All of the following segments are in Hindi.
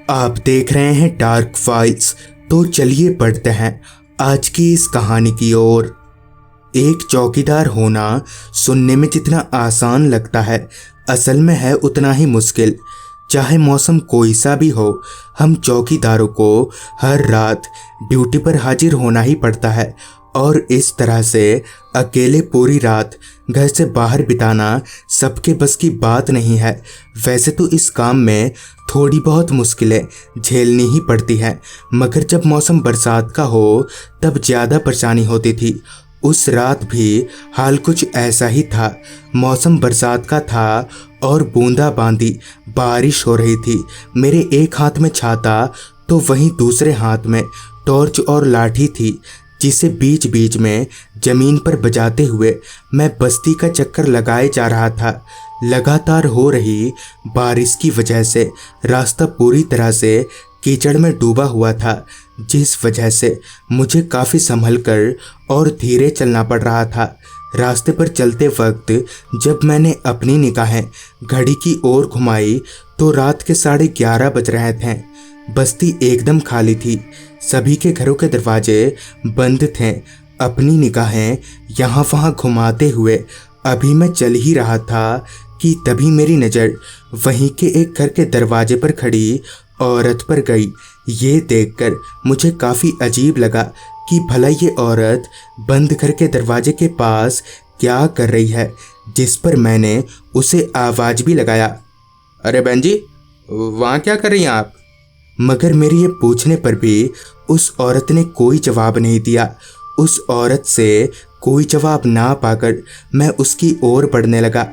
आप देख रहे हैं डार्क फाइल्स। तो चलिए पढ़ते हैं आज की इस कहानी की ओर। एक चौकीदार होना सुनने में जितना आसान लगता है, असल में है उतना ही मुश्किल। चाहे मौसम कोई सा भी हो, हम चौकीदारों को हर रात ड्यूटी पर हाजिर होना ही पड़ता है। और इस तरह से अकेले पूरी रात घर से बाहर बिताना सबके बस की बात नहीं है। वैसे तो इस काम में थोड़ी बहुत मुश्किलें झेलनी ही पड़ती हैं, मगर जब मौसम बरसात का हो तब ज़्यादा परेशानी होती थी। उस रात भी हाल कुछ ऐसा ही था। मौसम बरसात का था और बूंदाबांदी बारिश हो रही थी। मेरे एक हाथ में छाता तो वहीं दूसरे हाथ में टॉर्च और लाठी थी, जिसे बीच बीच में जमीन पर बजाते हुए मैं बस्ती का चक्कर लगाए जा रहा था। लगातार हो रही बारिश की वजह से रास्ता पूरी तरह से कीचड़ में डूबा हुआ था, जिस वजह से मुझे काफ़ी संभल कर और धीरे चलना पड़ रहा था। रास्ते पर चलते वक्त जब मैंने अपनी निगाहें घड़ी की ओर घुमाई तो रात के 11:30 बज रहे थे। बस्ती एकदम खाली थी, सभी के घरों के दरवाजे बंद थे। अपनी निगाहें यहाँ वहाँ घुमाते हुए अभी मैं चल ही रहा था कि तभी मेरी नज़र वहीं के एक घर के दरवाजे पर खड़ी औरत पर गई। ये देखकर मुझे काफ़ी अजीब लगा कि भला ये औरत बंद घर के दरवाजे के पास क्या कर रही है, जिस पर मैंने उसे आवाज़ भी लगाया, अरे बहन जी, वहाँ क्या कर रही हैं आप? मगर मेरे ये पूछने पर भी उस औरत ने कोई जवाब नहीं दिया। उस औरत से कोई जवाब ना पाकर मैं उसकी ओर बढ़ने लगा।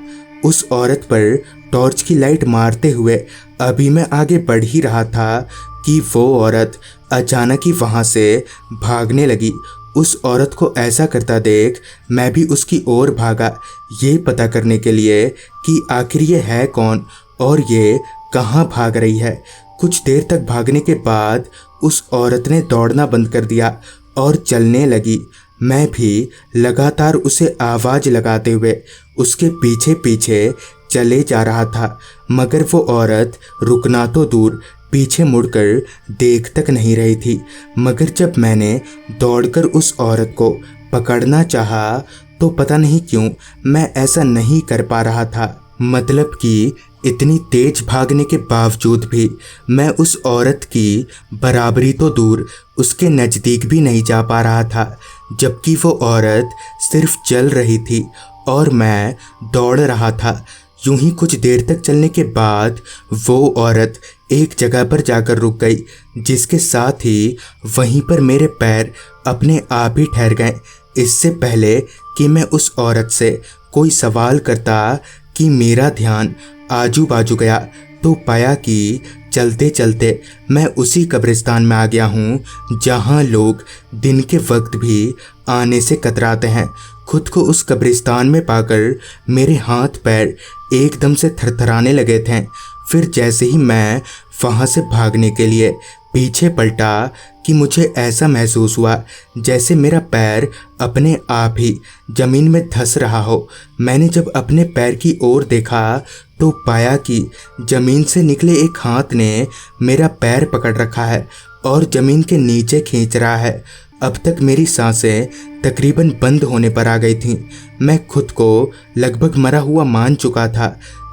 उस औरत पर टॉर्च की लाइट मारते हुए अभी मैं आगे बढ़ ही रहा था कि वो औरत अचानक ही वहाँ से भागने लगी। उस औरत को ऐसा करता देख मैं भी उसकी ओर भागा, ये पता करने के लिए कि आखिर ये है कौन और ये कहाँ भाग रही है। कुछ देर तक भागने के बाद उस औरत ने दौड़ना बंद कर दिया और चलने लगी। मैं भी लगातार उसे आवाज़ लगाते हुए उसके पीछे पीछे चले जा रहा था, मगर वो औरत रुकना तो दूर पीछे मुड़कर देख तक नहीं रही थी। मगर जब मैंने दौड़कर उस औरत को पकड़ना चाहा तो पता नहीं क्यों मैं ऐसा नहीं कर पा रहा था। मतलब कि इतनी तेज भागने के बावजूद भी मैं उस औरत की बराबरी तो दूर उसके नज़दीक भी नहीं जा पा रहा था, जबकि वो औरत सिर्फ चल रही थी और मैं दौड़ रहा था। यूं ही कुछ देर तक चलने के बाद वो औरत एक जगह पर जाकर रुक गई, जिसके साथ ही वहीं पर मेरे पैर अपने आप ही ठहर गए। इससे पहले कि मैं उस औरत से कोई सवाल करता कि मेरा ध्यान आजू बाजू गया तो पाया कि चलते चलते मैं उसी कब्रिस्तान में आ गया हूँ जहाँ लोग दिन के वक्त भी आने से कतराते हैं। खुद को उस कब्रिस्तान में पाकर मेरे हाथ पैर एकदम से थरथराने लगे थे। फिर जैसे ही मैं वहाँ से भागने के लिए पीछे पलटा कि मुझे ऐसा महसूस हुआ जैसे मेरा पैर अपने आप ही ज़मीन में धंस रहा हो। मैंने जब अपने पैर की ओर देखा तो पाया कि ज़मीन से निकले एक हाथ ने मेरा पैर पकड़ रखा है और ज़मीन के नीचे खींच रहा है। अब तक मेरी सांसें तकरीबन बंद होने पर आ गई थीं। मैं खुद को लगभग मरा हुआ मान चुका था,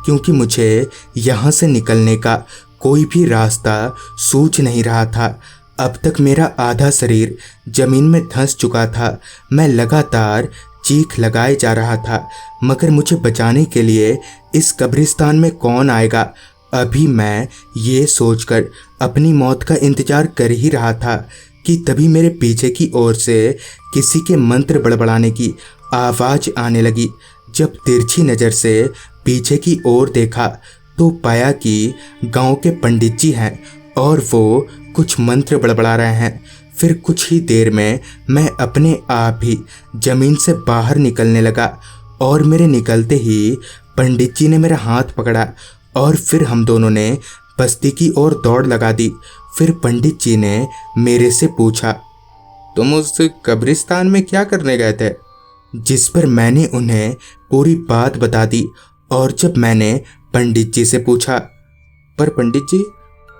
क्योंकि मुझे यहाँ से निकलने का कोई भी रास्ता सूझ नहीं रहा था। अब तक मेरा आधा शरीर ज़मीन में धंस चुका था। मैं लगातार चीख लगाए जा रहा था, मगर मुझे बचाने के लिए इस कब्रिस्तान में कौन आएगा। अभी मैं ये सोचकर अपनी मौत का इंतज़ार कर ही रहा था कि तभी मेरे पीछे की ओर से किसी के मंत्र बड़बड़ाने की आवाज़ आने लगी। जब तिरछी नज़र से पीछे की ओर देखा तो पाया कि गांव के पंडित जी हैं और वो कुछ मंत्र बड़बड़ा रहे हैं। फिर कुछ ही देर में मैं अपने आप ही ज़मीन से बाहर निकलने लगा और मेरे निकलते ही पंडित जी ने मेरा हाथ पकड़ा और फिर हम दोनों ने बस्ती की ओर दौड़ लगा दी। फिर पंडित जी ने मेरे से पूछा, तुम उस कब्रिस्तान में क्या करने गए थे? जिस पर मैंने उन्हें पूरी बात बता दी। और जब मैंने पंडित जी से पूछा, पर पंडित जी,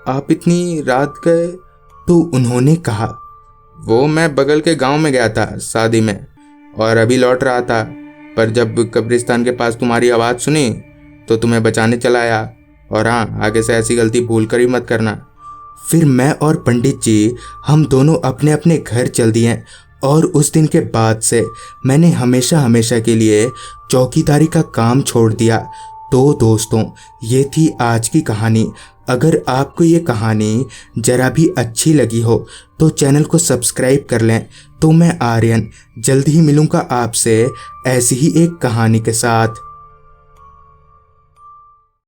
आप इतनी रात गए? तो उन्होंने कहा, वो मैं बगल के गांव में गया था शादी में और अभी लौट रहा था, पर जब कब्रिस्तान के पास तुम्हारी आवाज़ सुनी तो तुम्हें बचाने चला आया। और हाँ, आगे से ऐसी गलती भूल कर ही मत करना। फिर मैं और पंडित जी हम दोनों अपने अपने घर चल दिए और उस दिन के बाद से मैंने हमेशा हमेशा के लिए चौकीदारी का काम छोड़ दिया। तो दोस्तों, ये थी आज की कहानी। अगर आपको ये कहानी जरा भी अच्छी लगी हो तो चैनल को सब्सक्राइब कर लें। तो मैं आर्यन जल्द ही मिलूँगा आपसे ऐसी ही एक कहानी के साथ।